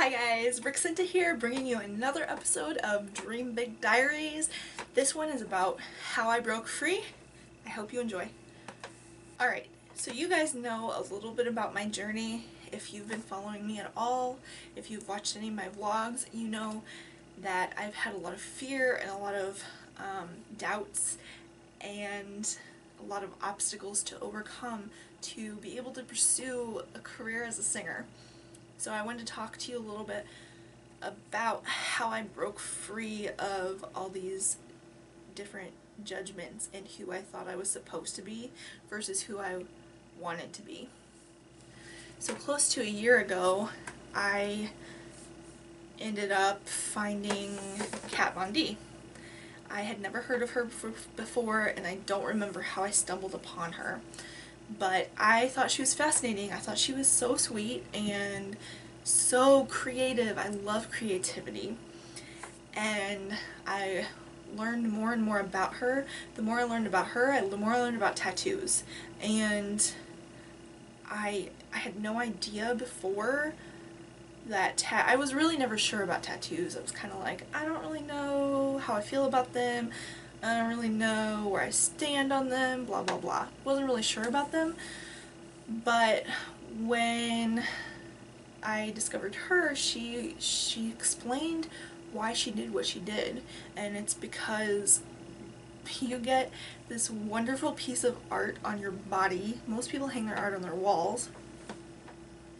Hi guys, Brixenta here, bringing you another episode of Dream Big Diaries. This one is about how I broke free. I hope you enjoy. Alright, so you guys know a little bit about my journey. If you've been following me at all, if you've watched any of my vlogs, you know that I've had a lot of fear and a lot of doubts and a lot of obstacles to overcome to be able to pursue a career as a singer. So I wanted to talk to you a little bit about how I broke free of all these different judgments and who I thought I was supposed to be versus who I wanted to be. So close to a year ago, I ended up finding Kat Von D. I had never heard of her before, and I don't remember how I stumbled upon her. But I thought she was fascinating. I thought she was so sweet and so creative. I love creativity. And I learned more and more about her. The more I learned about her, the more I learned about tattoos. And I had no idea before that I was really never sure about tattoos. I was kind of like, I don't really know how I feel about them. I don't really know where I stand on them, blah blah blah. Wasn't really sure about them, but when I discovered her, she explained why she did what she did, and it's because you get this wonderful piece of art on your body. Most people hang their art on their walls,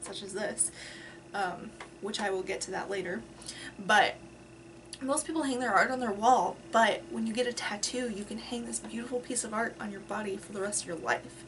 such as this, which I will get to that later, but most people hang their art on their wall, but when you get a tattoo, you can hang this beautiful piece of art on your body for the rest of your life.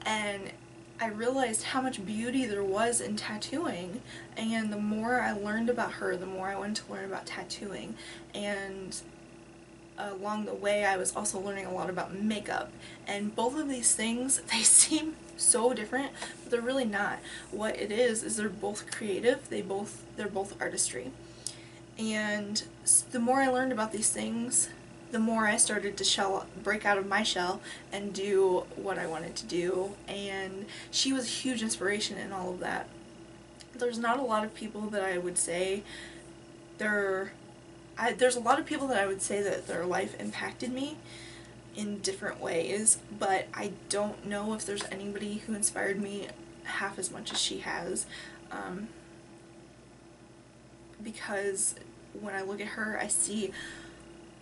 And I realized how much beauty there was in tattooing, and the more I learned about her, the more I wanted to learn about tattooing. And along the way, I was also learning a lot about makeup. And both of these things, they seem so different, but they're really not. What it is they're both creative, they're both artistry. And the more I learned about these things, the more I started to break out of my shell and do what I wanted to do. And she was a huge inspiration in all of that. There's not a lot of people that I would say there's a lot of people that I would say that their life impacted me in different ways, but I don't know if there's anybody who inspired me half as much as she has. Because when I look at her, I see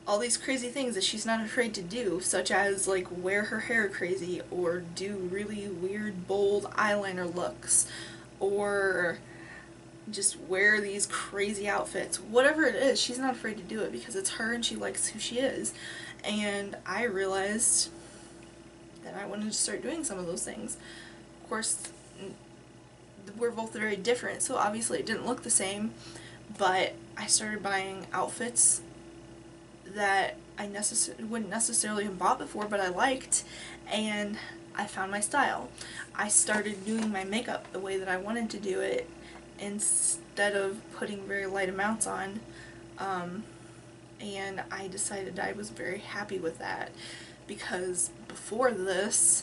all these crazy things that she's not afraid to do, such as like wear her hair crazy or do really weird bold eyeliner looks or just wear these crazy outfits. Whatever it is, she's not afraid to do it because it's her and she likes who she is. And I realized that I wanted to start doing some of those things. Of course, we're both very different, so obviously it didn't look the same. But I started buying outfits that I wouldn't necessarily have bought before, but I liked, and I found my style. I started doing my makeup the way that I wanted to do it instead of putting very light amounts on, and I decided I was very happy with that, because before this,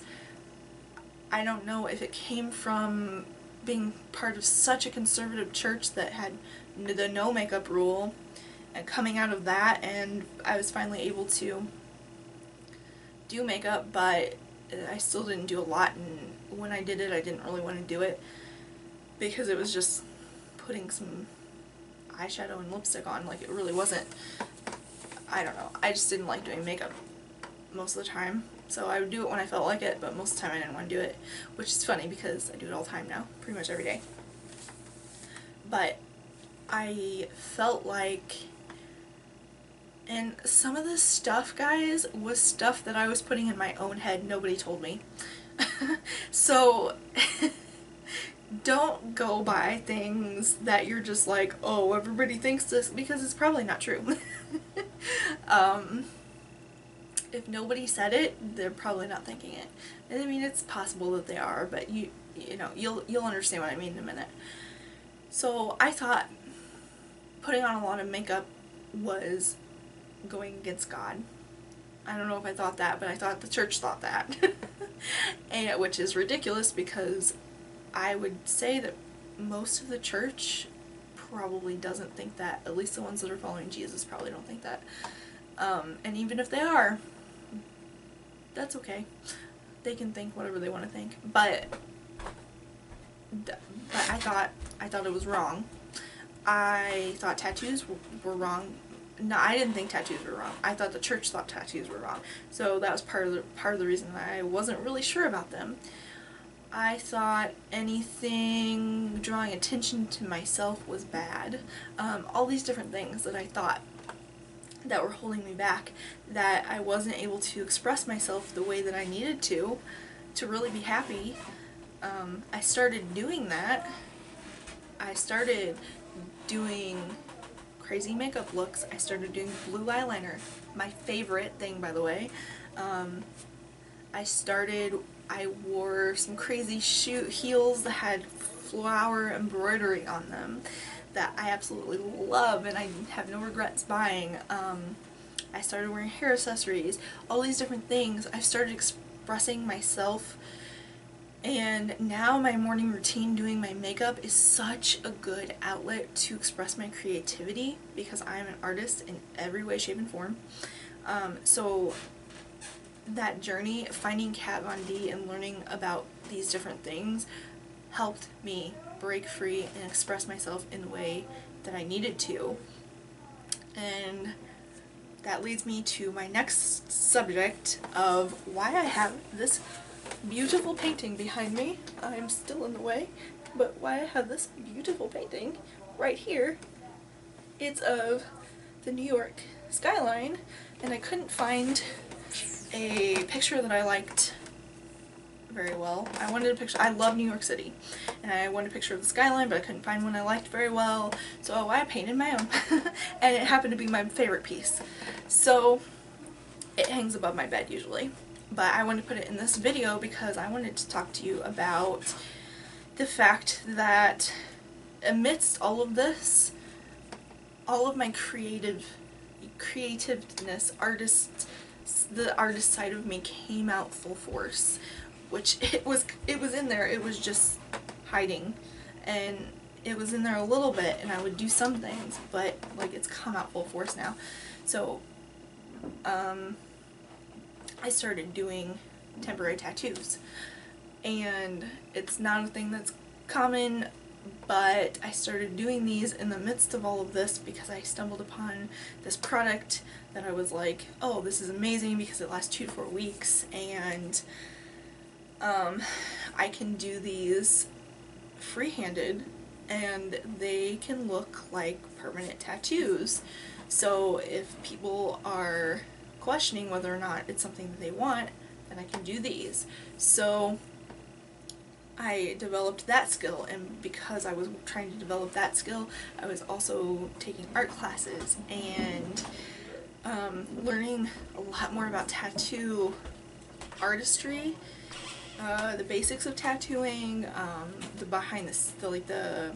I don't know if it came from being part of such a conservative church that had the no makeup rule, and coming out of that, and I was finally able to do makeup, but I still didn't do a lot, and when I did it I didn't really want to do it because it was just putting some eyeshadow and lipstick on. Like, it really wasn't, I don't know, I just didn't like doing makeup most of the time. So I would do it when I felt like it, but most of the time I didn't want to do it, which is funny because I do it all the time now, pretty much every day. But I felt like, and some of this stuff, guys, was stuff that I was putting in my own head. Nobody told me. So don't go by things that you're just like, oh, everybody thinks this, because it's probably not true. If nobody said it, they're probably not thinking it. And I mean, it's possible that they are, but you know, you'll understand what I mean in a minute. So I thought putting on a lot of makeup was going against God. I don't know if I thought that, but I thought the church thought that. And which is ridiculous, because I would say that most of the church probably doesn't think that. At least the ones that are following Jesus probably don't think that. And even if they are, that's okay. They can think whatever they want to think. But I thought it was wrong. I thought tattoos were wrong. No, I didn't think tattoos were wrong. I thought the church thought tattoos were wrong. So that was part of the reason that I wasn't really sure about them. I thought anything drawing attention to myself was bad. All these different things that I thought that were holding me back, that I wasn't able to express myself the way that I needed to really be happy. I started doing that. I started doing crazy makeup looks. I started doing blue eyeliner. My favorite thing, by the way. I wore some crazy heels that had flower embroidery on them that I absolutely love and I have no regrets buying. I started wearing hair accessories, all these different things. I started expressing myself, and now my morning routine doing my makeup is such a good outlet to express my creativity because I'm an artist in every way, shape, and form. So that journey, finding Kat Von D and learning about these different things helped me break free and express myself in the way that I needed to. And that leads me to my next subject of why I have this beautiful painting behind me. I'm still in the way, but why I have this beautiful painting right here. It's of the New York skyline, and I couldn't find a picture that I liked very well. I wanted a picture. I love New York City, and I wanted a picture of the skyline, but I couldn't find one I liked very well, so I painted my own. And it happened to be my favorite piece. So it hangs above my bed usually, but I wanted to put it in this video because I wanted to talk to you about the fact that amidst all of this, all of my creativeness, the artist side of me came out full force, which it was in there. It was just hiding, and it was in there a little bit, and I would do some things, but like it's come out full force now. So I started doing temporary tattoos, and it's not a thing that's common, but I started doing these in the midst of all of this because I stumbled upon this product that I was like, oh, this is amazing because it lasts 2 to 4 weeks, and I can do these free-handed and they can look like permanent tattoos. So if people are questioning whether or not it's something that they want, then I can do these. So I developed that skill, and because I was trying to develop that skill, I was also taking art classes and learning a lot more about tattoo artistry, the basics of tattooing, the behind the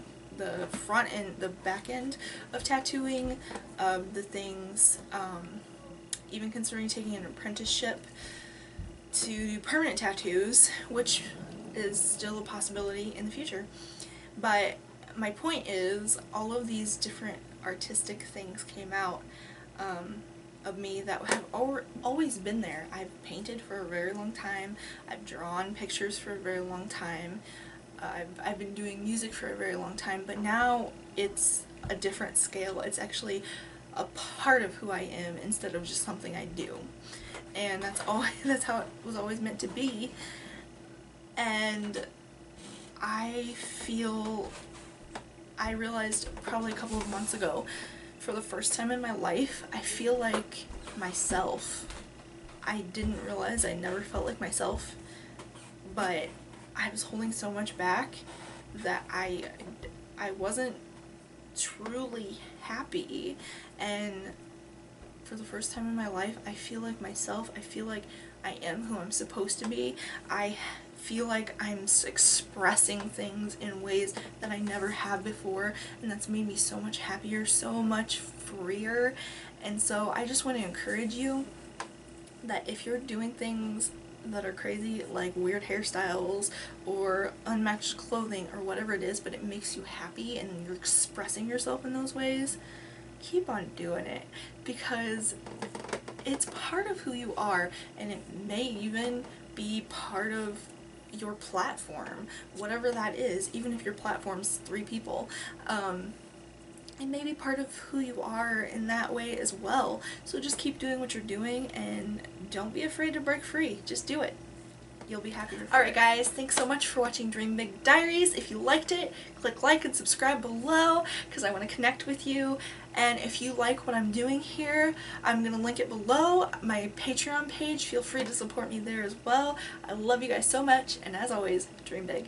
front and the back end of tattooing, the things, even considering taking an apprenticeship to do permanent tattoos, which is still a possibility in the future. But my point is, all of these different artistic things came out of me that have always been there. I've painted for a very long time, I've drawn pictures for a very long time, I've been doing music for a very long time, but now it's a different scale. It's actually a part of who I am instead of just something I do. And that's how it was always meant to be. And I realized probably a couple of months ago, for the first time in my life, I feel like myself. I didn't realize I never felt like myself, but I was holding so much back that I wasn't truly happy. And for the first time in my life, I feel like myself. I feel like I am who I'm supposed to be. I feel like I'm expressing things in ways that I never have before, and that's made me so much happier, so much freer. And so I just want to encourage you that if you're doing things that are crazy, like weird hairstyles or unmatched clothing or whatever it is, but it makes you happy and you're expressing yourself in those ways, keep on doing it, because it's part of who you are, and it may even be part of your platform, whatever that is, even if your platform's 3 people. It may be part of who you are in that way as well. So just keep doing what you're doing and don't be afraid to break free. Just do it. You'll be happier for it. Alright guys, thanks so much for watching Dream Big Diaries. If you liked it, click like and subscribe below because I want to connect with you. And if you like what I'm doing here, I'm going to link it below. My Patreon page, feel free to support me there as well. I love you guys so much, and as always, dream big.